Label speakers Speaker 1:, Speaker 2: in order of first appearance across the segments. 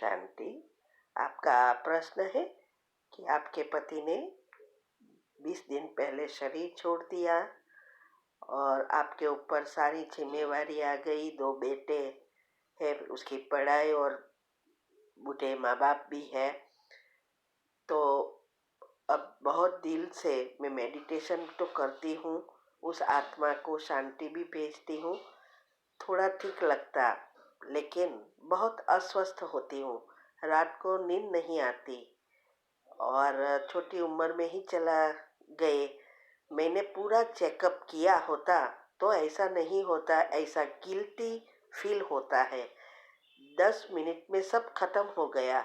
Speaker 1: शांति। आपका प्रश्न है कि आपके पति ने 20 दिन पहले शरीर छोड़ दिया और आपके ऊपर सारी जिम्मेवारी आ गई। 2 बेटे हैं, उसकी पढ़ाई और बूढ़े माँ बाप भी है। तो अब बहुत दिल से मैं मेडिटेशन तो करती हूँ, उस आत्मा को शांति भी भेजती हूँ। थोड़ा ठीक लगता, लेकिन बहुत अस्वस्थ होती हूँ। रात को नींद नहीं आती और छोटी उम्र में ही चला गए। मैंने पूरा चेकअप किया होता तो ऐसा नहीं होता, ऐसा गिल्टी फील होता है। 10 मिनट में सब खत्म हो गया।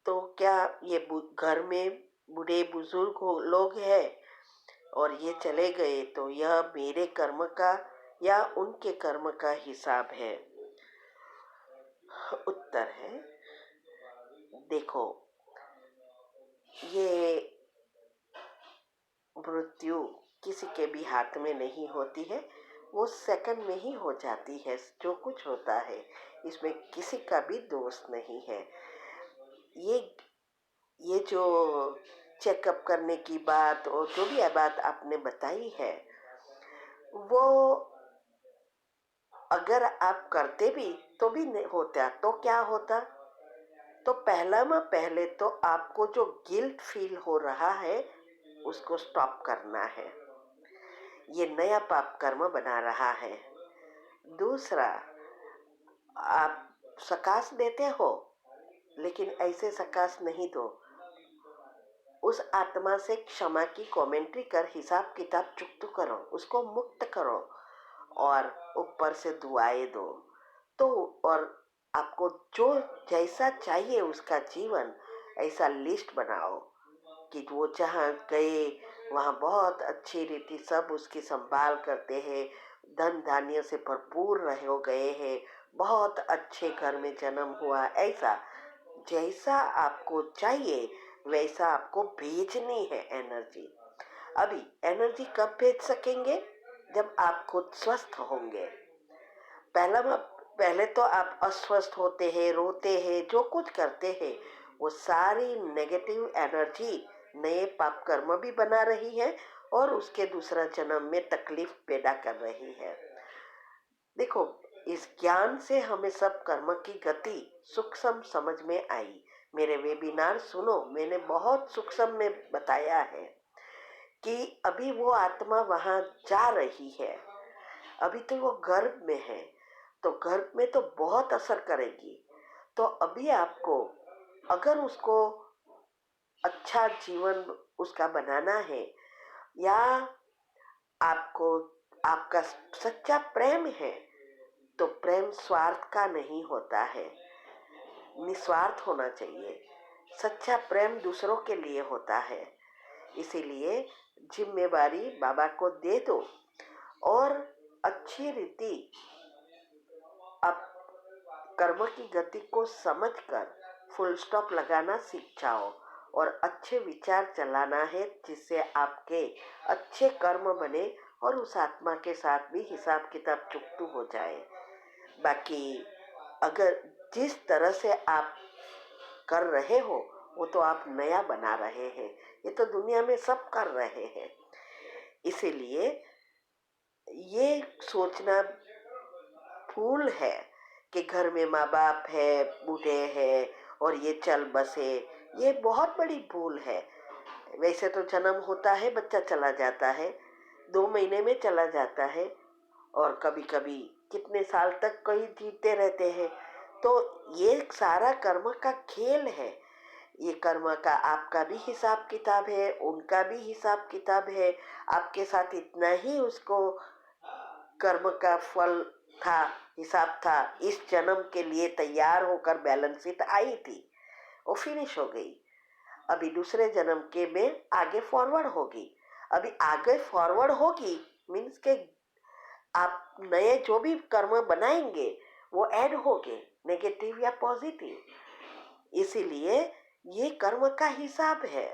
Speaker 1: तो क्या ये घर में बूढ़े बुजुर्ग लोग हैं और ये चले गए, तो यह मेरे कर्म का या उनके कर्म का हिसाब है? उत्तर है, देखो, ये मृत्यु किसी के भी हाथ में नहीं होती है, वो सेकंड में ही हो जाती है। जो कुछ होता है इसमें किसी का भी दोष नहीं है। ये जो चेकअप करने की बात और जो भी बात आपने बताई है, वो अगर आप करते भी तो भी नहीं होता तो क्या होता? तो पहले तो आपको जो गिल्ट फील हो रहा है उसको स्टॉप करना है। ये नया पाप कर्म बना रहा है। दूसरा, आप सकाश देते हो, लेकिन ऐसे सकाश नहीं दो। उस आत्मा से क्षमा की कमेंट्री कर हिसाब किताब चुकता करो, उसको मुक्त करो और ऊपर से दुआएं दो। तो और आपको जो जैसा चाहिए उसका जीवन, ऐसा लिस्ट बनाओ कि वो जहाँ गए वहाँ बहुत अच्छी रीति सब उसकी संभाल करते हैं, धन धान्य से भरपूर रहे हो गए हैं, बहुत अच्छे घर में जन्म हुआ। ऐसा जैसा आपको चाहिए वैसा आपको भेजनी है एनर्जी। अभी एनर्जी कब भेज सकेंगे? जब आप खुद स्वस्थ होंगे। पहले तो आप अस्वस्थ होते हैं, रोते हैं, जो कुछ करते हैं, वो सारी नेगेटिव एनर्जी नए पाप कर्म भी बना रही है और उसके दूसरा जन्म में तकलीफ पैदा कर रही है। देखो, इस ज्ञान से हमें सब कर्म की गति सूक्ष्म समझ में आई। मेरे वेबिनार सुनो, मैंने बहुत सूक्ष्म में बताया है कि अभी वो आत्मा वहां जा रही है। अभी तो वो गर्भ में है, तो गर्भ में तो बहुत असर करेगी। तो अभी आपको अगर उसको अच्छा जीवन उसका बनाना है, या आपको आपका सच्चा प्रेम है, तो प्रेम स्वार्थ का नहीं होता है, निस्वार्थ होना चाहिए। सच्चा प्रेम दूसरों के लिए होता है। इसीलिए जिम्मेवारी बाबा को दे दो और अच्छी रीति अब कर्म की गति को समझकर फुल स्टॉप लगाना सीख जाओ और अच्छे विचार चलाना है, जिससे आपके अच्छे कर्म बने और उस आत्मा के साथ भी हिसाब किताब चुकतू हो जाए। बाकी अगर जिस तरह से आप कर रहे हो वो तो आप नया बना रहे हैं, ये तो दुनिया में सब कर रहे हैं। इसीलिए ये सोचना भूल है कि घर में माँ बाप है, बूढ़े हैं और ये चल बसे, ये बहुत बड़ी भूल है। वैसे तो जन्म होता है, बच्चा चला जाता है, 2 महीने में चला जाता है और कभी कभी कितने साल तक कहीं जीते रहते हैं। तो ये सारा कर्म का खेल है। ये कर्म का आपका भी हिसाब किताब है, उनका भी हिसाब किताब है। आपके साथ इतना ही उसको कर्म का फल था, हिसाब था, इस जन्म के लिए तैयार होकर बैलेंस शीट आई थी, वो फिनिश हो गई। अभी दूसरे जन्म के में आगे फॉरवर्ड होगी। अभी आगे फॉरवर्ड होगी मीन्स के आप नए जो भी कर्म बनाएंगे वो ऐड होंगे, नेगेटिव या पॉजिटिव। इसीलिए ये कर्म का हिसाब है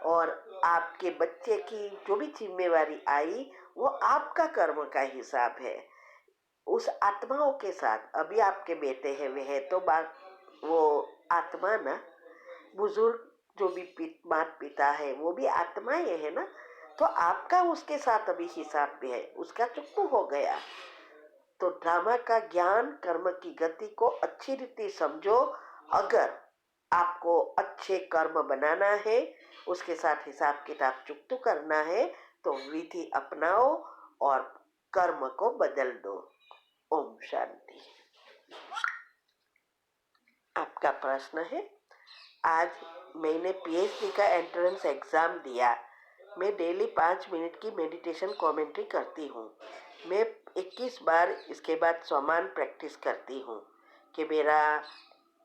Speaker 1: और आपके बच्चे की जो भी जिम्मेवारी आई वो आपका कर्म का हिसाब है। उस आत्माओं के साथ अभी आपके बेटे हैं वे है तो बात वो आत्मा ना, बुजुर्ग जो भी माता पिता है वो भी आत्माएं है ना, तो आपका उसके साथ अभी हिसाब भी है, उसका चुप्पू हो गया। तो ड्रामा का ज्ञान कर्म की गति को अच्छी रीति समझो। अगर आपको अच्छे कर्म बनाना है, उसके साथ हिसाब किताब चुकतू करना है, तो विधि अपनाओ और कर्म को बदल दो। ओम शांति। आपका प्रश्न है, आज मैंने पीएचडी का एंट्रेंस एग्जाम दिया। मैं डेली 5 मिनट की मेडिटेशन कमेंट्री करती हूँ। मैं 21 बार इसके बाद समान प्रैक्टिस करती हूँ कि मेरा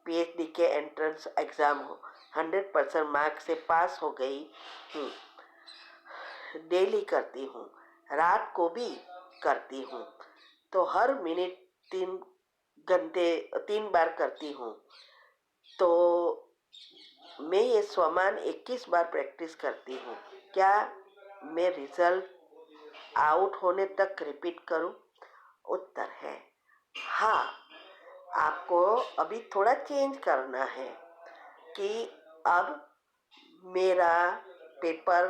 Speaker 1: पीएचडी के एंट्रेंस एग्ज़ाम हो 100% मार्क्स से पास हो गई हूँ। डेली करती हूँ, रात को भी करती हूँ, तो हर मिनट 3 बार करती हूँ। तो मैं ये समान 21 बार प्रैक्टिस करती हूँ। क्या मैं रिजल्ट आउट होने तक रिपीट करूँ? उत्तर है हाँ। आपको अभी थोड़ा चेंज करना है कि अब मेरा पेपर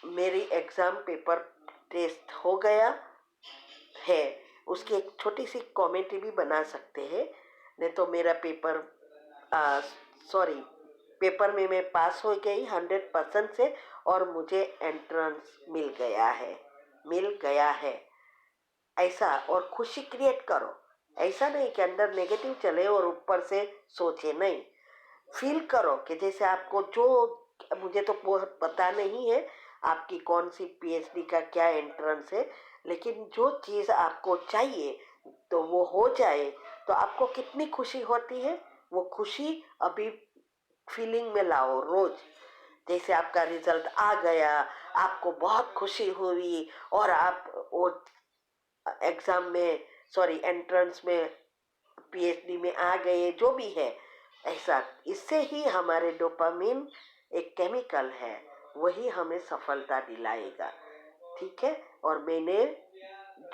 Speaker 1: मेरी एग्ज़ाम पेपर टेस्ट हो गया है, उसकी एक छोटी सी कमेंट्री भी बना सकते हैं। नहीं तो मेरा पेपर में मैं पास हो गई 100% से और मुझे एंट्रेंस मिल गया है ऐसा, और खुशी क्रिएट करो। ऐसा नहीं कि अंदर नेगेटिव चले और ऊपर से सोचे, नहीं, फील करो कि जैसे आपको मुझे तो पता नहीं है आपकी कौन सी पीएचडी का क्या एंट्रेंस है, लेकिन जो चीज़ आपको चाहिए तो वो हो जाए तो आपको कितनी खुशी होती है। वो खुशी अभी फीलिंग में लाओ रोज। जैसे आपका रिजल्ट आ गया, आपको बहुत खुशी हुई और आप वो एग्जाम में एंट्रेंस में पीएचडी में आ गए, जो भी है ऐसा, इससे ही हमारे डोपामिन एक केमिकल है, वही हमें सफलता दिलाएगा। ठीक है। और मैंने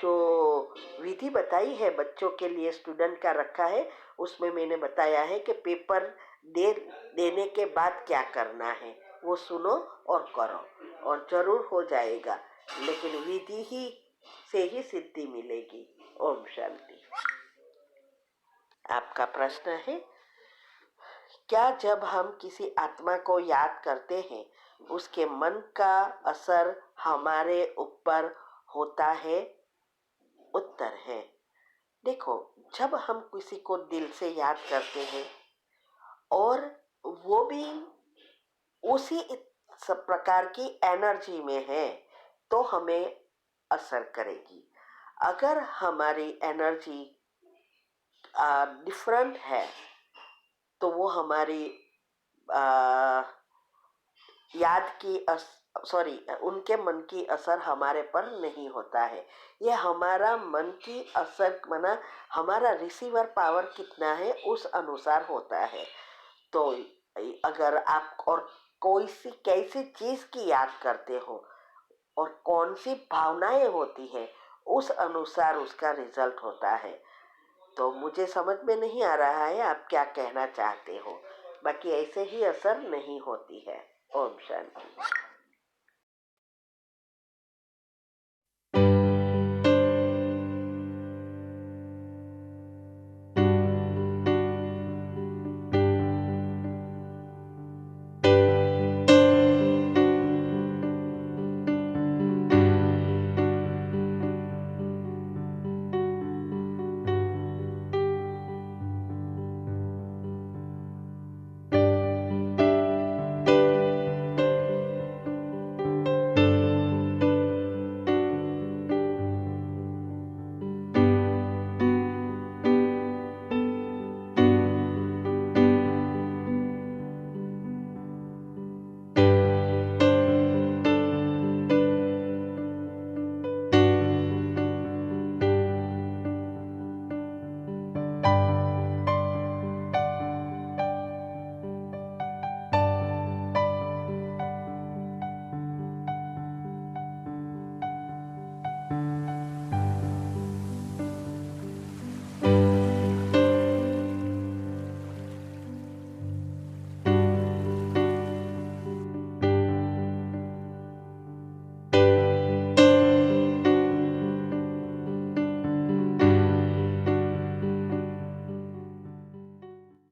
Speaker 1: जो विधि बताई है बच्चों के लिए, स्टूडेंट का रखा है, उसमें मैंने बताया है कि पेपर देने के बाद क्या करना है, वो सुनो और करो और जरूर हो जाएगा, लेकिन विधि ही से ही सिद्धि मिलेगी। ओम शांति। आपका प्रश्न है, क्या जब हम किसी आत्मा को याद करते हैं उसके मन का असर हमारे ऊपर होता है? उत्तर है, देखो, जब हम किसी को दिल से याद करते हैं और वो भी उसी सब प्रकार की एनर्जी में है तो हमें असर करेगी। अगर हमारी एनर्जी डिफरेंट है तो वो हमारी याद की उनके मन की असर हमारे पर नहीं होता है। ये हमारा मन की असर माना हमारा रिसीवर पावर कितना है उस अनुसार होता है। तो अगर आप और कैसी चीज की याद करते हो और कौन सी भावनाएं होती है, उस अनुसार उसका रिजल्ट होता है। तो मुझे समझ में नहीं आ रहा है आप क्या कहना चाहते हो, बाकी ऐसे ही असर नहीं होती है। ओम शांति।